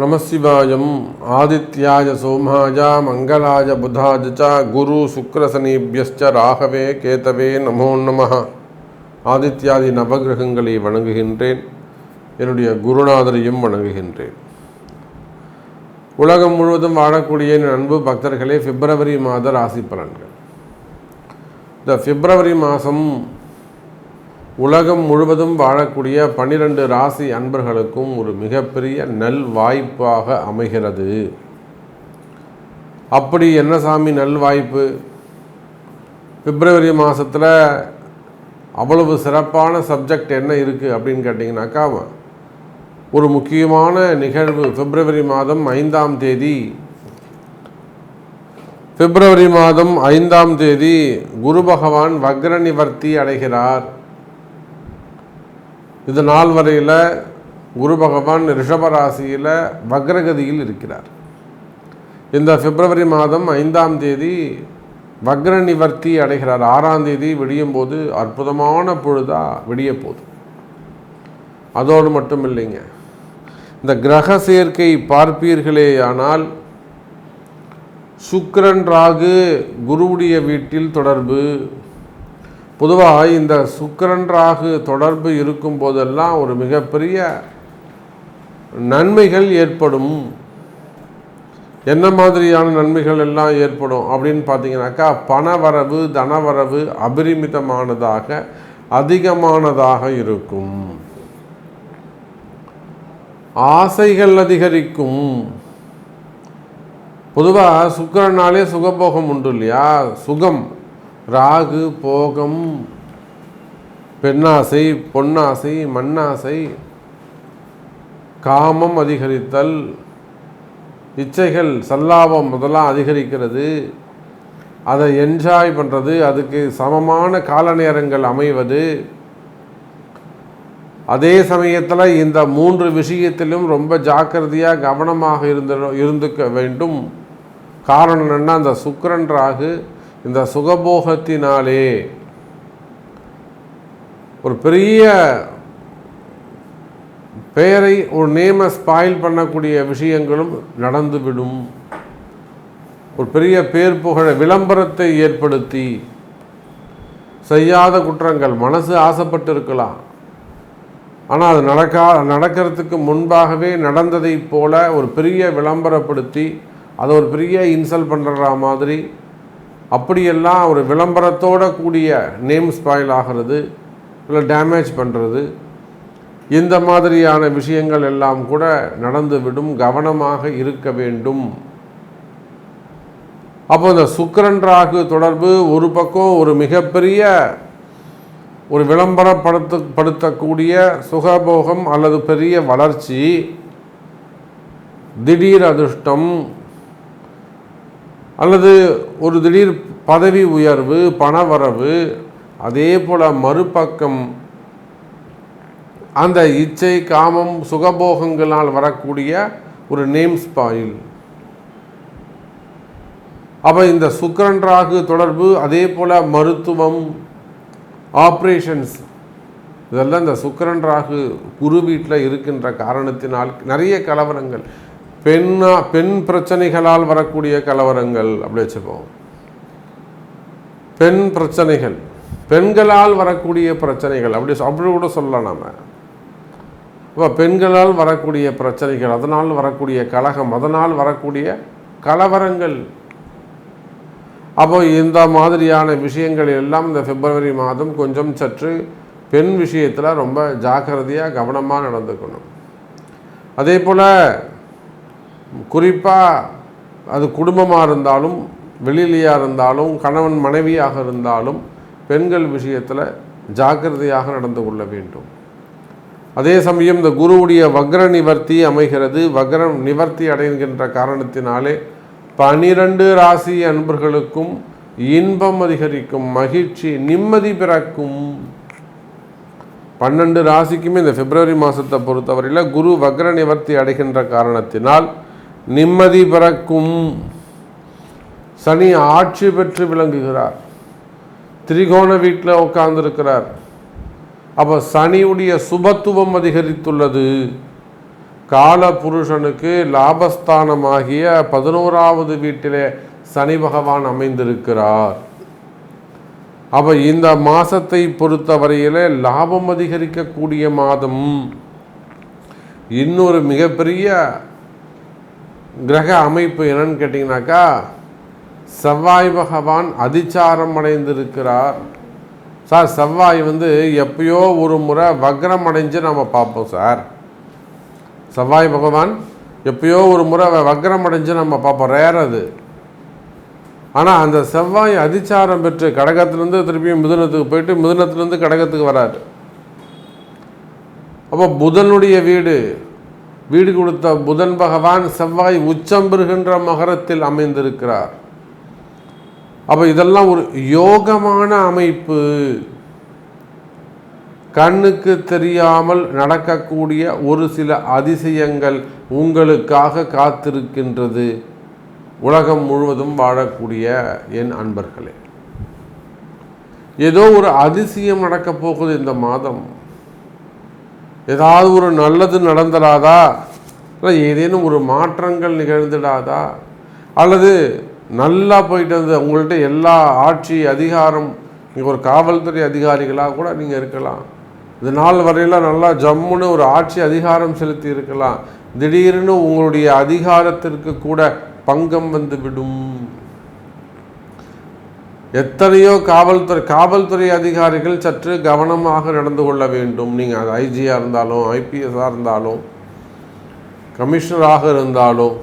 நமசிவாயம். ஆதித்யாய சோமாய மங்களாய புதாய ச குரு சுக்ரசனீபியஸ்ச ராகவே கேதவே நமோ நமः. ஆதித்யாதி நவகிரகங்களை வணங்குகின்றேன். என்னுடைய குருநாதரையும் வணங்குகின்றேன். உலகம் முழுவதும் வாழக்கூடிய என் அன்பு பக்தர்களே, பிப்ரவரி மாத ராசி பலன்கள். இந்த பிப்ரவரி மாதம் உலகம் முழுவதும் வாழக்கூடிய 12 ராசி அன்பர்களுக்கும் ஒரு மிகப்பெரிய நல் வாய்ப்பாக அமைகிறது. அப்படி என்ன சாமி நல் வாய்ப்பு? பிப்ரவரி மாதத்தில் அவ்வளவு சிறப்பான சப்ஜெக்ட் என்ன இருக்குது அப்படின்னு கேட்டிங்கனாக்கா, ஒரு முக்கியமான நிகழ்வு பிப்ரவரி மாதம் 5ஆம் தேதி. பிப்ரவரி மாதம் 5ஆம் தேதி குரு பகவான் வக்ர நிவர்த்தி அடைகிறார். இது நாள் வரையில் குரு பகவான் ரிஷபராசியில் வக்ரகதியில் இருக்கிறார். இந்த பிப்ரவரி மாதம் 5ஆம் தேதி வக்ர நிவர்த்தி அடைகிறார். 6ஆம் தேதி விடியும் போது அற்புதமான பொழுதாக விடிய போகுது. அதோடு மட்டும் இல்லைங்க, இந்த கிரக சேர்க்கை பார்ப்பீர்களேயானால் சுக்கிரன் ராகு குருவுடைய வீட்டில் தொடர்பு. பொதுவாக இந்த சுக்கிரன் ராகு தொடர்பு இருக்கும் போதெல்லாம் ஒரு மிகப்பெரிய நன்மைகள் ஏற்படும். என்ன மாதிரியான நன்மைகள் எல்லாம் ஏற்படும் அப்படின்னு பார்த்தீங்கன்னாக்கா, பணவரவு தனவரவு அபரிமிதமானதாக அதிகமானதாக இருக்கும். ஆசைகள் அதிகரிக்கும். பொதுவாக சுக்கிரனாலே சுகபோகம் உண்டு இல்லையா? சுகம், ராகு போகம், பெண்ணாசை, பொன்னாசை, மண்ணாசை, காமம் அதிகரித்தல், இச்சைகள் சல்லாபம் முதலாம் அதிகரிக்கிறது. அதை என்ஜாய் பண்ணுறது, அதுக்கு சமமான கால நேரங்கள் அமைவது. அதே சமயத்தில் இந்த 3 விஷயத்திலும் ரொம்ப ஜாக்கிரதையாக கவனமாக இருந்துக்க வேண்டும். காரணம் என்னன்னா, அந்த சுக்கிரன் ராகு இந்த சுகபோகத்தினாலே ஒரு பெரிய பெயரை, ஒரு நேமை ஸ்பாயில் பண்ணக்கூடிய விஷயங்களும் நடந்துவிடும். ஒரு பெரிய பேர் புகழ விளம்பரத்தை ஏற்படுத்தி செய்யாத குற்றங்கள், மனசு ஆசைப்பட்டு இருக்கலாம், ஆனால் அது நடக்கிறதுக்கு முன்பாகவே நடந்ததை போல ஒரு பெரிய விளம்பரப்படுத்தி அதை ஒரு பெரிய இன்சல்ட் பண்ணுற மாதிரி, அப்படியெல்லாம் ஒரு விளம்பரத்தோடு கூடிய நேம் ஸ்பாயில் ஆகிறது, இல்லை டேமேஜ் பண்ணுறது, இந்த மாதிரியான விஷயங்கள் எல்லாம் கூட நடந்துவிடும். கவனமாக இருக்க வேண்டும். அப்போ இந்த சுக்கிரன் ராகு தொடர்பு ஒரு பக்கம் ஒரு மிகப்பெரிய ஒரு விளம்பரப்படுத்தக்கூடிய சுகபோகம் அல்லது பெரிய வளர்ச்சி, திடீர் அதிர்ஷ்டம் அல்லது ஒரு திடீர் பதவி உயர்வு, பணவரவு. அதே போல் மறுபக்கம் அந்த இச்சை, காமம், சுகபோகங்களால் வரக்கூடிய ஒரு நேம் ஸ்பாயில். அப்போ இந்த சுக்கிரன் ராகு தொடர்பு, அதே போல் மருத்துவம், ஆப்ரேஷன்ஸ், இதெல்லாம் இந்த சுக்கிரன் ராகு குரு வீட்டில் இருக்கின்ற காரணத்தினால் நிறைய கலவரங்கள், பெண் பிரச்சனைகளால் வரக்கூடிய கலவரங்கள் அப்படி வச்சுப்போம். பெண் பிரச்சனைகள், பெண்களால் வரக்கூடிய பிரச்சனைகள் அப்படி கூட சொல்லலாம் நாம். இப்போ பெண்களால் வரக்கூடிய பிரச்சனைகள், அதனால் வரக்கூடிய கலகம், அதனால் வரக்கூடிய கலவரங்கள். அப்போ இந்த மாதிரியான விஷயங்கள் எல்லாம் இந்த பிப்ரவரி மாதம் கொஞ்சம் சற்று பெண் விஷயத்தில் ரொம்ப ஜாக்கிரதையாக கவனமாக நடந்துக்கணும். அதே போல் குறிப்பாக அது குடும்பமாக இருந்தாலும், வெளியிலையாக இருந்தாலும், கணவன் மனைவியாக இருந்தாலும் பெண்கள் விஷயத்தில் ஜாக்கிரதையாக நடந்து கொள்ள வேண்டும். அதே சமயம் இந்த குருவுடைய வக்ர நிவர்த்தி அமைகிறது. வக்ர நிவர்த்தி அடைகின்ற காரணத்தினாலே 12 ராசி அன்பர்களுக்கும் இன்பம் அதிகரிக்கும், மகிழ்ச்சி, நிம்மதி பிறக்கும். 12 ராசிக்குமே இந்த பிப்ரவரி மாதத்தை பொறுத்தவரையில் குரு வக்ர நிவர்த்தி அடைகின்ற காரணத்தினால் நிம்மதி பிறக்கும். சனி ஆட்சி பெற்று விளங்குகிறார், திரிகோண வீட்டில் உட்கார்ந்துருக்கிறார். அப்போ சனியுடைய சுபத்துவம் அதிகரித்துள்ளது. கால புருஷனுக்கு லாபஸ்தானமாகிய 11வது வீட்டிலே சனி பகவான் அமைந்திருக்கிறார். அப்போ இந்த மாதத்தை பொறுத்தவரையில் லாபம் அதிகரிக்கக்கூடிய மாதம். இன்னொரு மிகப்பெரிய கிரக அமைப்பு என்னன்னு கேட்டிங்கனாக்கா, செவ்வாய் பகவான் அதிச்சாரம் அடைந்திருக்கிறார். சார், செவ்வாய் எப்பயோ ஒரு முறை வக்ரம் அடைஞ்சு நம்ம பார்ப்போம் சார். செவ்வாய் பகவான் எப்பயோ ஒரு முறை வக்ரம் அடைஞ்சு நம்ம பார்ப்போம், ரேர் அது. ஆனால் அந்த செவ்வாய் அதிச்சாரம் பெற்று கடகத்திலேருந்து திருப்பியும் மிதுனத்துக்கு போயிட்டு மிதுனத்திலேருந்து கடகத்துக்கு வராரு. அப்போ புதனுடைய வீடு கொடுத்த புதன் பகவான் செவ்வாய் உச்சம் பெறுகின்ற மகரத்தில் அமைந்திருக்கிறார். அப்போ இதெல்லாம் ஒரு யோகமான அமைப்பு. கண்ணுக்கு தெரியாமல் நடக்கக்கூடிய ஒரு சில அதிசயங்கள் உங்களுக்காக காத்திருக்கின்றது. உலகம் முழுவதும் வாழக்கூடிய என் அன்பர்களே, ஏதோ ஒரு அதிசயம் நடக்கப் போகுது இந்த மாதம். ஏதாவது ஒரு நல்லது நடந்துடாதா, இல்லை ஏதேனும் ஒரு மாற்றங்கள் நிகழ்ந்துடாதா, அல்லது நல்லா போயிட்டு வந்து உங்கள்கிட்ட எல்லா ஆட்சி அதிகாரம், நீங்கள் ஒரு காவல்துறை அதிகாரிகளாக கூட நீங்கள் இருக்கலாம், இது நாள் வரையில் நல்லா ஜம்முன்னு ஒரு ஆட்சி அதிகாரம் செலுத்தி இருக்கலாம். திடீர்னு உங்களுடைய அதிகாரத்திற்கு கூட பங்கம் வந்துவிடும். எத்தனையோ காவல்துறை அதிகாரிகள் சற்று கவனமாக நடந்து கொள்ள வேண்டும். நீங்கள் அது ஐஜியாக இருந்தாலும், ஐபிஎஸ்ஸாக இருந்தாலும், கமிஷனராக இருந்தாலும்,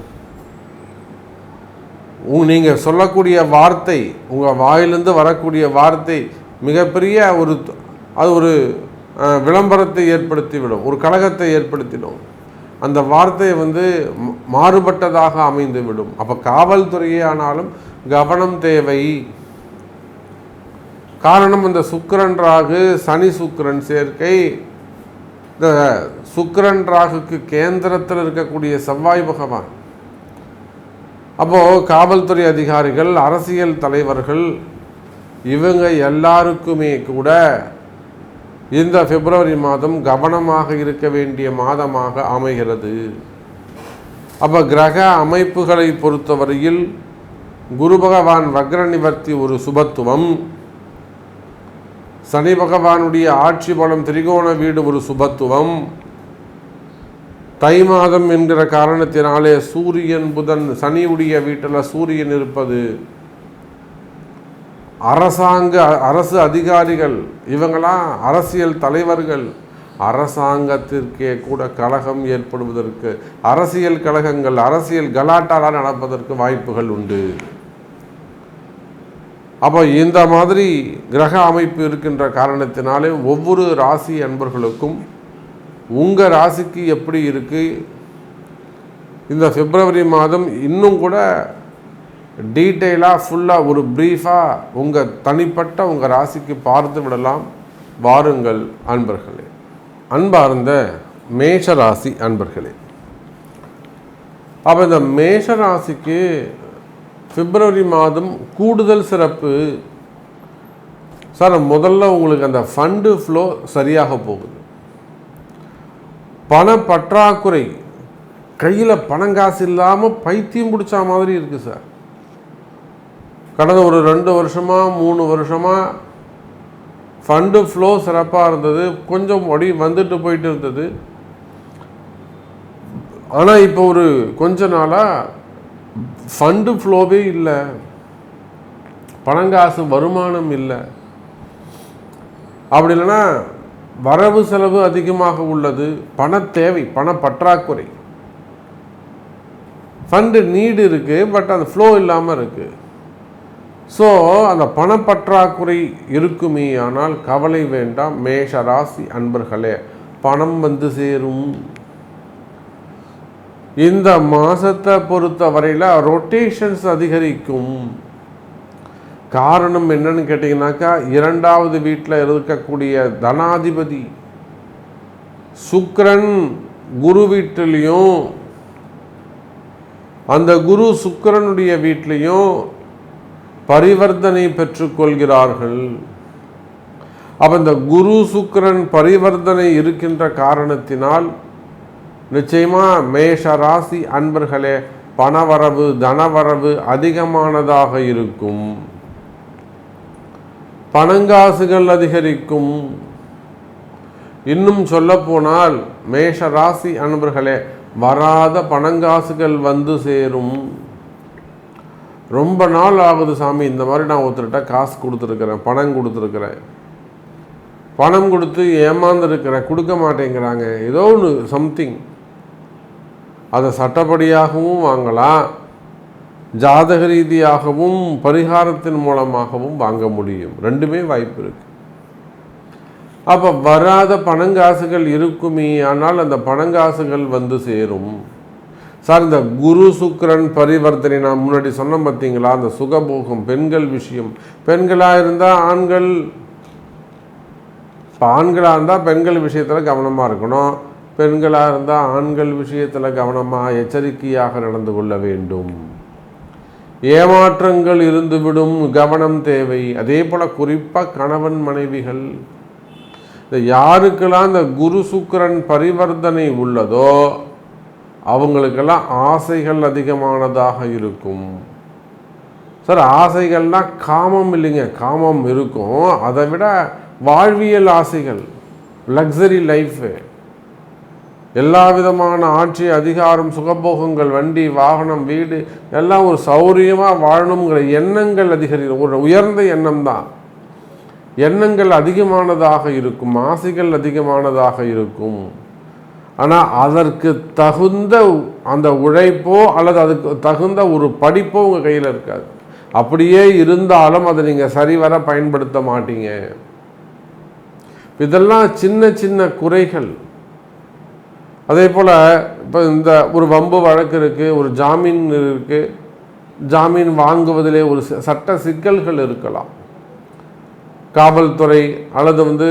நீங்கள் சொல்லக்கூடிய வார்த்தை, உங்கள் வாயிலிருந்து வரக்கூடிய வார்த்தை மிகப்பெரிய ஒரு விளம்பரத்தை ஏற்படுத்திவிடும், ஒரு கலகத்தை ஏற்படுத்திடும். அந்த வார்த்தை மாறுபட்டதாக அமைந்துவிடும். அப்போ காவல்துறையே ஆனாலும் கவனம் தேவை. காரணம், இந்த சுக்கிரன் ராகு சனி சுக்கிரன் சேர்க்கை. இந்த சுக்கிரன் ராகுக்கு கேந்திரத்தில் இருக்கக்கூடிய செவ்வாய் பகவான். அப்போது காவல்துறை அதிகாரிகள், அரசியல் தலைவர்கள், இவங்க எல்லாருக்குமே கூட இந்த பிப்ரவரி மாதம் கவனமாக இருக்க வேண்டிய மாதமாக அமைகிறது. அப்போ கிரக அமைப்புகளை பொறுத்தவரையில் குரு பகவான் வக்ர நிவர்த்தி ஒரு சுபத்துவம், சனி பகவானுடைய ஆட்சி பலம் திரிகோண வீடு ஒரு சுபத்துவம், தை மாதம் என்கிற காரணத்தினாலே சூரியன் புதன் சனியுடைய வீட்டில் சூரியன் இருப்பது, அரசு அதிகாரிகள், இவங்களாம் அரசியல் தலைவர்கள், அரசாங்கத்திற்கே கூட கலகம் ஏற்படுவதற்கு, அரசியல் கலகங்கள், அரசியல் கலாட்டாலாம் நடப்பதற்கு வாய்ப்புகள் உண்டு. அப்போ இந்த மாதிரி கிரக அமைப்பு இருக்கின்ற காரணத்தினாலே ஒவ்வொரு ராசி அன்பர்களுக்கும் உங்கள் ராசிக்கு எப்படி இருக்குது, இந்த பிப்ரவரி மாதம் இன்னும் கூட டீட்டெயிலாக ஃபுல்லாக ஒரு ப்ரீஃபாக உங்கள் தனிப்பட்ட உங்கள் ராசிக்கு பார்த்து விடலாம். வாருங்கள் அன்பர்களே. அன்பார்ந்த மேஷராசி அன்பர்களே, அப்போ இந்த மேஷராசிக்கு பிப்ரவரி மாதம் கூடுதல் சிறப்பு. சார், முதல்ல உங்களுக்கு அந்த ஃபண்டு ஃப்ளோ சரியாக போகுது. பண பற்றாக்குறை, கையில் பணங்காசு இல்லாமல் பைத்தியம் பிடிச்ச மாதிரி இருக்குது சார். கடந்த ஒரு 2 வருஷமாக 3 வருஷமாக ஃபண்டு ஃப்ளோ சிறப்பாக இருந்தது, கொஞ்சம் வந்துட்டு போயிட்டு இருந்தது. ஆனால் இப்போ ஒரு கொஞ்ச நாளாக ஃபண்டு ஃப்ளோவே இல்லை, பணங்காசு வருமானம் இல்லை. அப்படி இல்லைன்னா வரவு செலவு அதிகமாக உள்ளது, பண தேவை, பண பற்றாக்குறை. ஃபண்டு நீடு இருக்குது, பட் அந்த ஃப்ளோ இல்லாமல் இருக்குது. ஸோ அந்த பணப்பற்றாக்குறை இருக்குமே, ஆனால் கவலை வேண்டாம் மேஷ ராசி அன்பர்களே, பணம் வந்து சேரும். இந்த மாதத்தை பொறுத்த வரையில் ரொட்டேஷன்ஸ் அதிகரிக்கும். காரணம் என்னன்னு கேட்டிங்கனாக்கா, 2வது வீட்டில் இருக்கக்கூடிய தனாதிபதி சுக்கிரன் குரு வீட்டிலையும், அந்த குரு சுக்கிரனுடைய வீட்டிலையும் பரிவர்த்தனை பெற்றுக்கொள்கிறார்கள். அப்போ இந்த குரு சுக்கிரன் பரிவர்த்தனை இருக்கின்ற காரணத்தினால் நிச்சயமாக மேஷ ராசி அன்பர்களே பணவரவு தனவரவு அதிகமானதாக இருக்கும். பணங்காசுகள் அதிகரிக்கும். இன்னும் சொல்ல போனால் மேஷ ராசி அன்பர்களே வராத பணங்காசுகள் வந்து சேரும். ரொம்ப நாள் ஆகுது சாமி, இந்த மாதிரி நான் ஒருத்தர்கிட்ட காசு கொடுத்துருக்குறேன், பணம் கொடுத்துருக்குறேன், பணம் கொடுத்து ஏமாந்துருக்கிறேன், கொடுக்க மாட்டேங்கிறாங்க, ஏதோ ஒன்று சம்திங். அதை சட்டப்படியாகவும் வாங்கலாம், ஜாதக ரீதியாகவும் பரிகாரத்தின் மூலமாகவும் வாங்க முடியும். ரெண்டுமே வாய்ப்பு இருக்கு. அப்போ வராத பணங்காசுகள் இருக்குமே, ஆனால் அந்த பணங்காசுகள் வந்து சேரும். சார், இந்த குரு சுக்கிரன் பரிவர்த்தனை நான் முன்னாடி சொன்ன பார்த்தீங்களா, அந்த சுகபோகம் பெண்கள் விஷயம். பெண்களாக இருந்தால் ஆண்கள், இப்போ ஆண்களாக இருந்தால் பெண்கள் விஷயத்தில் கவனமாக இருக்கணும், பெண்களாக இருந்தால் ஆண்கள் விஷயத்தில் கவனமாக எச்சரிக்கையாக நடந்து கொள்ள வேண்டும். ஏமாற்றங்கள் இருந்துவிடும், கவனம் தேவை. அதே போல் குறிப்பாக கணவன் மனைவிகள், இந்த யாருக்கெல்லாம் இந்த குரு சுக்கிரன் பரிவர்த்தனை உள்ளதோ அவங்களுக்கெல்லாம் ஆசைகள் அதிகமானதாக இருக்கும். சார், ஆசைகள்லாம் காமம் இல்லைங்க, காமம் இருக்கும், அதை விட வாழ்வியல் ஆசைகள், லக்ஸரி லைஃபு, எல்லா விதமான ஆட்சி அதிகாரம் சுகபோகங்கள், வண்டி வாகனம் வீடு எல்லாம் ஒரு சௌரியமாக வாழணுங்கிற எண்ணங்கள் அதிகரிக்கும். ஒரு உயர்ந்த எண்ணம் தான், எண்ணங்கள் அதிகமானதாக இருக்கும், ஆசைகள் அதிகமானதாக இருக்கும். ஆனால் அதற்கு தகுந்த அந்த உழைப்போ அல்லது அதுக்கு தகுந்த ஒரு படிப்போ உங்கள் கையில் இருக்காது. அப்படியே இருந்தாலும் அதை நீங்கள் சரிவர பயன்படுத்த மாட்டீங்க. இதெல்லாம் சின்ன சின்ன குறைகள். அதே போல் இப்போ இந்த ஒரு வம்பு வழக்கு இருக்குது, ஒரு ஜாமீன் இருக்குது, ஜாமீன் வாங்குவதிலே ஒரு சட்ட சிக்கல்கள் இருக்கலாம். காவல்துறை அல்லது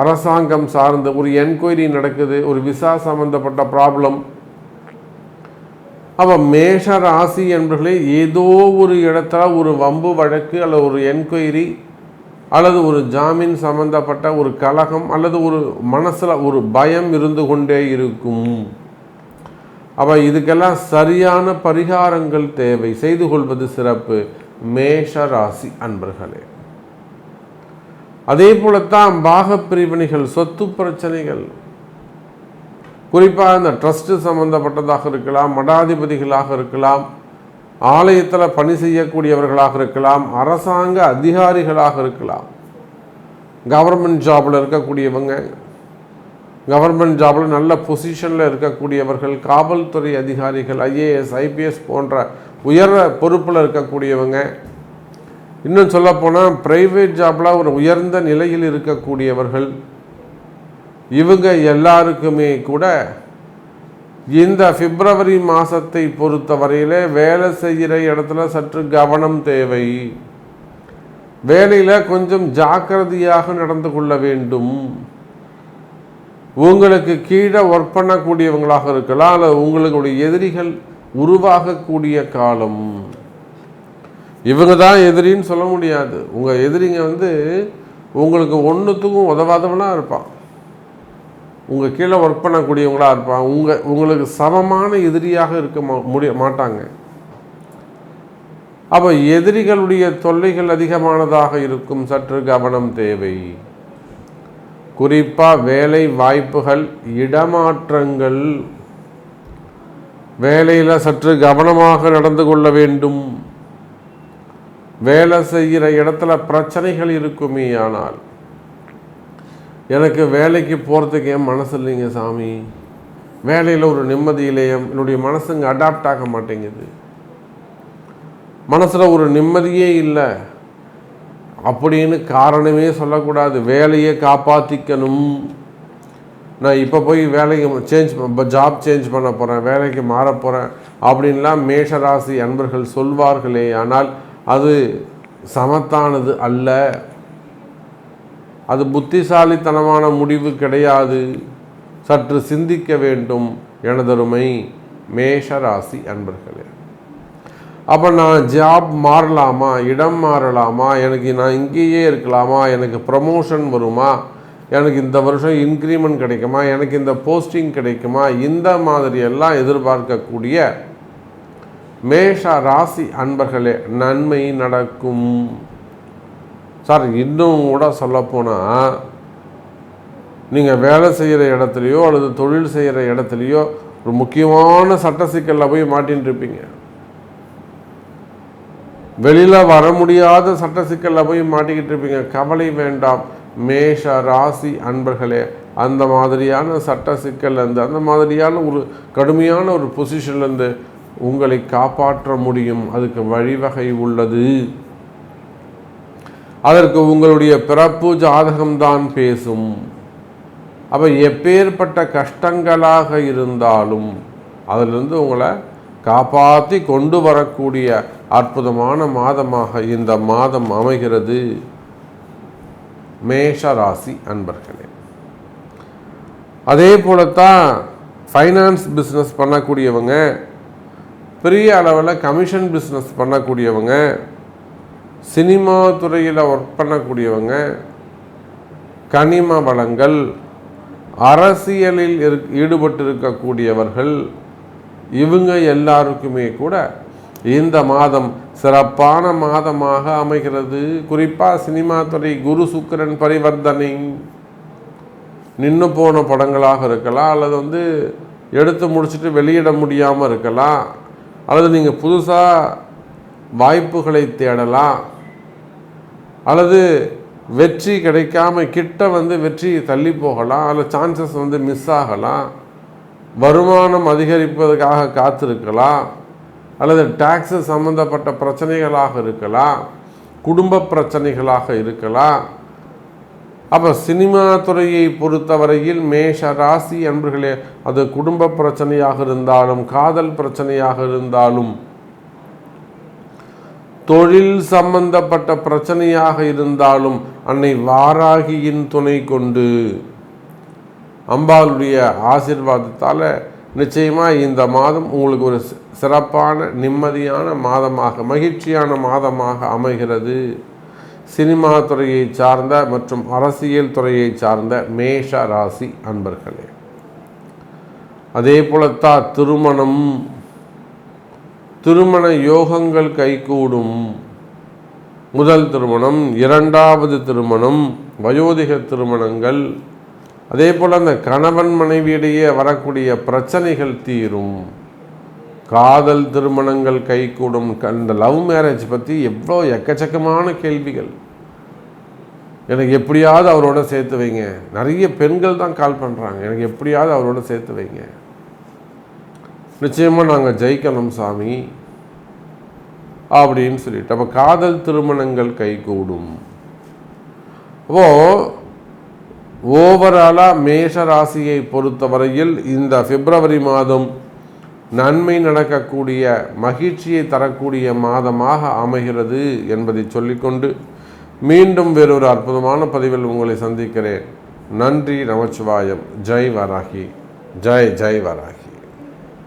அரசாங்கம் சார்ந்த ஒரு என்கொயரி நடக்குது, ஒரு விசா சம்பந்தப்பட்ட ப்ராப்ளம். அப்போ மேஷ ராசி என்பர்களே ஏதோ ஒரு இடத்துல ஒரு வம்பு வழக்கு அல்லது ஒரு என்கொயரி அல்லது ஒரு ஜாமீன் சம்பந்தப்பட்ட ஒரு கலகம் அல்லது ஒரு மனசில் ஒரு பயம் இருந்து கொண்டே இருக்கும். அப்போ இதுக்கெல்லாம் சரியான பரிகாரங்கள் தேவை, செய்து கொள்வது சிறப்பு மேஷ ராசி அன்பர்களே. அதே போலத்தான் பாகப்பிரிவினைகள், சொத்து பிரச்சனைகள், குறிப்பாக இந்த ட்ரஸ்ட் சம்பந்தப்பட்டதாக இருக்கலாம், மடாதிபதிகளாக இருக்கலாம், ஆலயத்தில் பணி செய்யக்கூடியவர்களாக இருக்கலாம், அரசாங்க அதிகாரிகளாக இருக்கலாம், கவர்மெண்ட் ஜாபில் இருக்கக்கூடியவங்க, கவர்மெண்ட் ஜாபில் நல்ல பொசிஷனில் இருக்கக்கூடியவர்கள், காவல்துறை அதிகாரிகள், IAS IPS போன்ற உயர் பொறுப்பில் இருக்கக்கூடியவங்க, இன்னும் சொல்லப்போனால் ப்ரைவேட் ஜாபில் ஒரு உயர்ந்த நிலையில் இருக்கக்கூடியவர்கள், இவங்க எல்லாருக்குமே கூட இந்த பிப்ரவரி மாதத்தை பொறுத்த வரையிலே வேலை செய்கிற இடத்துல சற்று கவனம் தேவை. வேலையில் கொஞ்சம் ஜாக்கிரதையாக நடந்து கொள்ள வேண்டும். உங்களுக்கு கீழே ஒர்க் பண்ணக்கூடியவங்களாக இருக்கலாம், அல்லது உங்களுடைய எதிரிகள் உருவாகக்கூடிய காலம். இவங்க தான் எதிரின்னு சொல்ல முடியாது. உங்கள் எதிரிங்க உங்களுக்கு ஒன்றுத்துக்கும் உதவாதவனாக இருப்பான், உங்கள் கீழே ஒர்க் பண்ணக்கூடியவங்களாக இருப்பான், உங்களுக்கு சமமான எதிரியாக இருக்க மாட்டாங்க. அப்போ எதிரிகளுடைய தொல்லைகள் அதிகமானதாக இருக்கும், சற்று கவனம் தேவை. குறிப்பாக வேலை வாய்ப்புகள், இடமாற்றங்கள், வேலையில் சற்று கவனமாக நடந்து கொள்ள வேண்டும். வேலை செய்கிற இடத்துல பிரச்சனைகள் இருக்குமே, ஆனால் எனக்கு வேலைக்கு போகிறதுக்கு ஏன் மனசு இல்லைங்க சாமி, வேலையில் ஒரு நிம்மதியிலேயே என்னுடைய மனசுங்க அடாப்ட் ஆக மாட்டேங்குது, மனசில் ஒரு நிம்மதியே இல்லை அப்படின்னு காரணமே சொல்லக்கூடாது. வேலையை காப்பாற்றிக்கணும். நான் இப்போ போய் வேலைக்கு ஜாப் சேஞ்ச் பண்ண போகிறேன், வேலைக்கு மாற போகிறேன் அப்படின்லாம் மேஷராசி அன்பர்கள் சொல்வார்களே, ஆனால் அது சமத்தானது அல்ல, அது புத்திசாலித்தனமான முடிவு கிடையாது. சற்று சிந்திக்க வேண்டும் எனதருமை மேஷராசி அன்பர்களே. அப்போ நான் ஜாப் மாறலாமா, இடம் மாறலாமா, நான் இங்கேயே இருக்கலாமா, எனக்கு ப்ரமோஷன் வருமா, எனக்கு இந்த வருஷம் இன்க்ரிமெண்ட் கிடைக்குமா, எனக்கு இந்த போஸ்டிங் கிடைக்குமா, இந்த மாதிரியெல்லாம் எதிர்பார்க்கக்கூடிய மேஷ ராசி அன்பர்களே நன்மை நடக்கும். சார் இன்னும் கூட சொல்லப்போனால் நீங்கள் வேலை செய்கிற இடத்துலையோ அல்லது தொழில் செய்கிற இடத்துலையோ ஒரு முக்கியமான சட்ட சிக்கலில் போய் மாட்டின்னு இருப்பீங்க. வெளியில் வர முடியாத சட்ட சிக்கலில் போய் மாட்டிக்கிட்டு இருப்பீங்க. கவலை வேண்டாம் மேஷ ராசி அன்பர்களே. அந்த மாதிரியான சட்ட சிக்கல்லேருந்து, அந்த மாதிரியான ஒரு கடுமையான ஒரு பொசிஷன்லேருந்து உங்களை காப்பாற்ற முடியும். அதுக்கு வழிவகை உள்ளது. அதற்கு உங்களுடைய பிறப்பு ஜாதகம்தான் பேசும். அப்போ எப்பேற்பட்ட கஷ்டங்களாக இருந்தாலும் அதிலிருந்து உங்களை காப்பாற்றி கொண்டு வரக்கூடிய அற்புதமான மாதமாக இந்த மாதம் அமைகிறது மேஷ ராசி அன்பர்களே. அதே போலத்தான் ஃபைனான்ஸ் பிஸ்னஸ் பண்ணக்கூடியவங்க, பெரிய அளவில் கமிஷன் பிஸ்னஸ் பண்ணக்கூடியவங்க, சினிமா துறையில் ஒர்க் பண்ணக்கூடியவங்க, கனிம வளங்கள், அரசியலில் ஈடுபட்டிருக்கக்கூடியவர்கள், இவங்க எல்லாருக்குமே கூட இந்த மாதம் சிறப்பான மாதமாக அமைகிறது. குறிப்பாக சினிமா துறை குரு சுக்கிரன் பரிவர்த்தனை நின்று போன படங்களாக இருக்கலாம், அல்லது எடுத்து முடிச்சுட்டு வெளியிட முடியாமல் இருக்கலாம், அல்லது நீங்கள் புதுசாக வாய்ப்புகளை தேடலாம், அல்லது வெற்றி கிடைக்காம கிட்ட வெற்றி தள்ளி போகலாம், அதில் சான்சஸ் மிஸ் ஆகலாம், வருமானம் அதிகரிப்பதற்காக காத்திருக்கலாம், அல்லது டாக்ஸு சம்பந்தப்பட்ட பிரச்சனைகளாக இருக்கலாம், குடும்ப பிரச்சனைகளாக இருக்கலாம். அப்போ சினிமா துறையை பொறுத்தவரையில் மேஷ ராசி அன்பர்களே, அது குடும்ப பிரச்சனையாக இருந்தாலும், காதல் பிரச்சனையாக இருந்தாலும், தொழில் சம்பந்தப்பட்ட பிரச்சனையாக இருந்தாலும், அன்னை வாராகியின் துணை கொண்டு அம்பாளுடைய ஆசீர்வாதத்தால் நிச்சயமாக இந்த மாதம் உங்களுக்கு ஒரு சிறப்பான நிம்மதியான மாதமாக, மகிழ்ச்சியான மாதமாக அமைகிறது. சினிமா துறையை சார்ந்த மற்றும் அரசியல் துறையை சார்ந்த மேஷ ராசி அன்பர்களே. அதே போலத்தான் திருமண யோகங்கள் கைகூடும். முதல் திருமணம், இரண்டாவது திருமணம், வயோதிக திருமணங்கள், அதே போல் அந்த கணவன் மனைவியிடையே வரக்கூடிய பிரச்சனைகள் தீரும். காதல் திருமணங்கள் கைகூடும். இந்த லவ் மேரேஜ் பற்றி எவ்வளோ எக்கச்சக்கமான கேள்விகள். எனக்கு எப்படியாவது அவரோட சேர்த்து வைங்க. நிறைய பெண்கள் தான் கால் பண்ணுறாங்க, எனக்கு எப்படியாவது அவரோட சேர்த்து வைங்க, நிச்சயமாக நாங்கள் ஜெயிக்கணும் சாமி அப்படின்னு சொல்லிட்டு. அப்போ காதல் திருமணங்கள் கைகூடும். அப்போது ஓவராலாக மேஷ ராசியை பொறுத்தவரையில் இந்த பிப்ரவரி மாதம் நன்மை நடக்கக்கூடிய, மகிழ்ச்சியை தரக்கூடிய மாதமாக அமைகிறது என்பதை சொல்லிக்கொண்டு மீண்டும் வேறொரு அற்புதமான பதிவில் உங்களை சந்திக்கிறேன். நன்றி. நமச்சிவாயம். ஜெய் வராகி. ஜெய் ஜெய் வராகி.